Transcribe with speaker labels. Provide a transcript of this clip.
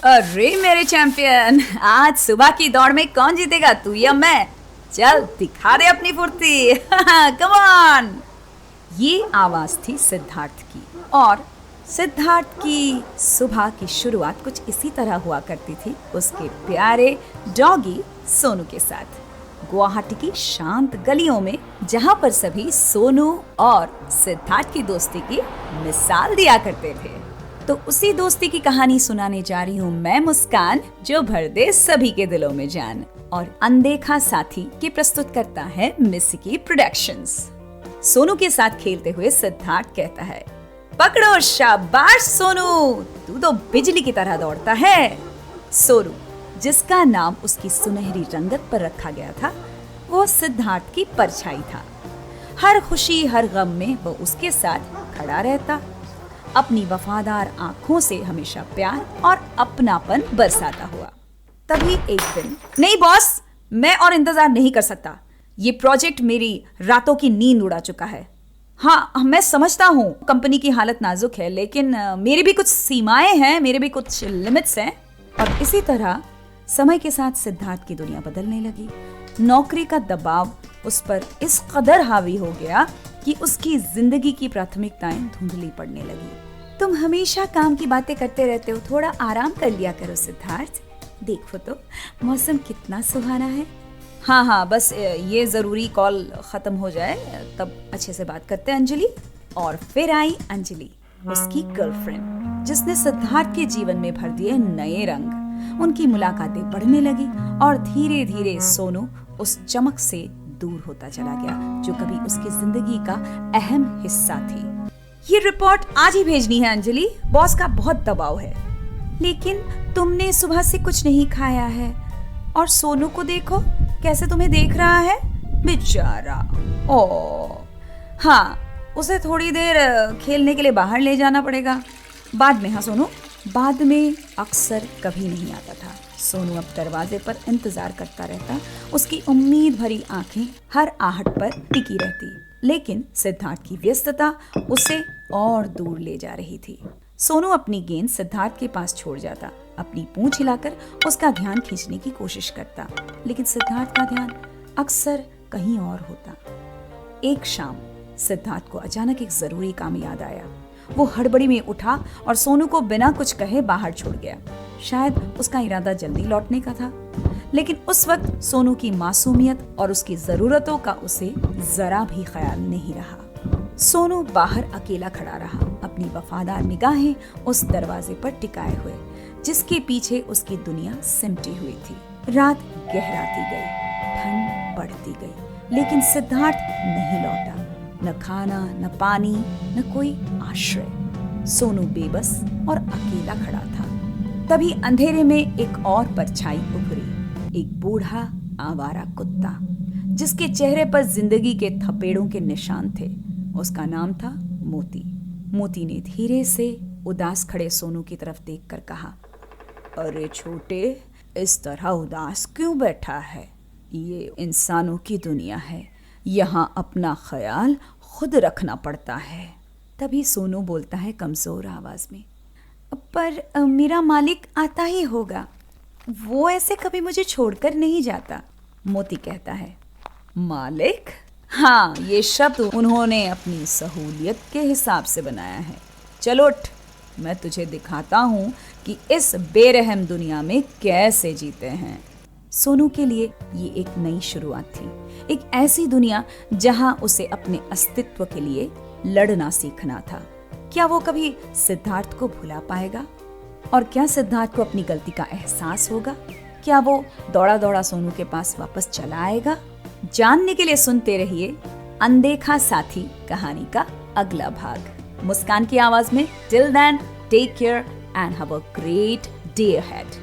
Speaker 1: अरे मेरे चैंपियन, आज सुबह की दौड़ में कौन जीतेगा, तू या मैं? चल दिखा दे अपनी फुर्ती। Come on. ये आवाज थी सिद्धार्थ की, और सिद्धार्थ की सुबह की शुरुआत कुछ इसी तरह हुआ करती थी उसके प्यारे डॉगी सोनू के साथ। गुवाहाटी की शांत गलियों में, जहां पर सभी सोनू और सिद्धार्थ की दोस्ती की मिसाल दिया करते थे। तो उसी दोस्ती की कहानी सुनाने जा रही हूँ मैं मुस्कान, जो भर दे सभी के दिलों में जान। और अनदेखा साथी के प्रस्तुत करता है मिस्की प्रोडक्शंस। सोनू के साथ खेलते हुए सिद्धार्थ कहता है, पकड़ो शाबाश सोनू, तू तो बिजली की तरह दौड़ता है। सोनू, जिसका नाम उसकी सुनहरी रंगत पर रखा गया था, वो सिद्धार्थ की परछाई था। हर खुशी हर गम में वो उसके साथ खड़ा रहता, अपनी वफादार आंखों से हमेशा प्यार और अपनापन बरसाता हुआ। तभी एक दिन, नहीं बॉस, मैं और इंतजार नहीं कर सकता। ये प्रोजेक्ट मेरी रातों की नींद उड़ा चुका है। हाँ, मैं समझता हूँ कंपनी की हालत नाजुक है, लेकिन मेरी भी कुछ सीमाएं हैं, मेरे भी कुछ लिमिट्स हैं। और इसी तरह समय के साथ सिद्धार्थ की दुनिया बदलने लगी। नौकरी का दबाव उस पर इस कदर हावी हो गया कि उसकी जिंदगी की प्राथमिकताएं धुंधली पड़ने लगी। तुम हमेशा काम की बातें करते रहते हो, थोड़ा आराम कर लिया करो सिद्धार्थ। देखो तो मौसम कितना सुहाना है। हाँ, बस ये जरूरी कॉल खत्म हो जाए तब अच्छे से बात करते हैं अंजलि। और फिर आई अंजलि, उसकी गर्लफ्रेंड, जिसने सिद्धार्थ के जीवन में भर दिए नए रंग। उनकी मुलाकातें बढ़ने लगी और धीरे धीरे सोनू उस चमक से दूर होता चला गया जो कभी उसकी जिंदगी का अहम हिस्सा थी। ये रिपोर्ट आज ही भेजनी है अंजलि, बॉस का बहुत दबाव है। लेकिन तुमने सुबह से कुछ नहीं खाया है, और सोनू को देखो कैसे तुम्हें देख रहा है, बेचारा। ओह हाँ, उसे थोड़ी देर खेलने के लिए बाहर ले जाना पड़ेगा बाद में। हाँ सोनू, बाद में अक्सर कभी नहीं आता था। सोनू अब दरवाजे पर इंतजार करता रहता, उसकी उम्मीद भरी आंखें हर आहट पर टिकी रहती। लेकिन सिद्धार्थ की व्यस्तता उसे और दूर ले जा रही थी। सोनू अपनी गेंद सिद्धार्थ के पास छोड़ जाता, अपनी पूंछ हिलाकर उसका ध्यान खींचने की कोशिश करता, लेकिन सिद्धार्थ का ध्यान अक्सर कहीं और होता। एक शाम सिद्धार्थ को अचानक एक जरूरी काम याद आया। वो हड़बड़ी में उठा और सोनू को बिना कुछ कहे बाहर छोड़ गया। शायद उसका इरादा जल्दी लौटने का था, लेकिन उस वक्त सोनू की मासूमियत और उसकी जरूरतों का उसे जरा भी ख्याल नहीं रहा। सोनू बाहर अकेला खड़ा रहा, अपनी वफादार निगाहें उस दरवाजे पर टिकाए हुए, जिसके पीछे उसकी दुनिया सिमटी हुई थी। रात गहराती गई, ठंड बढ़ती गई, लेकिन सिद्धार्थ नहीं लौटा। न खाना, न पानी, न कोई आश्रय। सोनू बेबस और अकेला खड़ा था। तभी अंधेरे में एक और परछाई उभरी, एक बूढ़ा आवारा कुत्ता, जिसके चेहरे पर जिंदगी के थपेड़ों के निशान थे। उसका नाम था मोती। मोती ने धीरे से उदास खड़े सोनू की तरफ देखकर कहा, अरे छोटे, इस तरह उदास क्यों बैठा है? ये इंसानों की दुनिया है, यहाँ अपना ख्याल खुद रखना पड़ता है। तभी सोनू बोलता है कमजोर आवाज में, पर मेरा मालिक आता ही होगा, वो ऐसे कभी मुझे छोड़कर नहीं जाता। मोती कहता है, मालिक? हाँ, ये शब्द उन्होंने अपनी सहूलियत के हिसाब से बनाया है। चलो उठ, मैं तुझे दिखाता हूँ कि इस बेरहम दुनिया में कैसे जीते हैं। सोनू के लिए ये एक नई शुरुआत थी, एक ऐसी दुनिया जहां उसे अपने अस्तित्व के लिए लड़ना सीखना था। क्या वो कभी सिद्धार्थ को भुला पाएगा? और क्या सिद्धार्थ को अपनी गलती का एहसास होगा? क्या वो दौड़ा दौड़ा सोनू के पास वापस चला आएगा? जानने के लिए सुनते रहिए अनदेखा साथी कहानी का अगला भाग, मुस्कान की आवाज में। Till then, take care and have a great day ahead.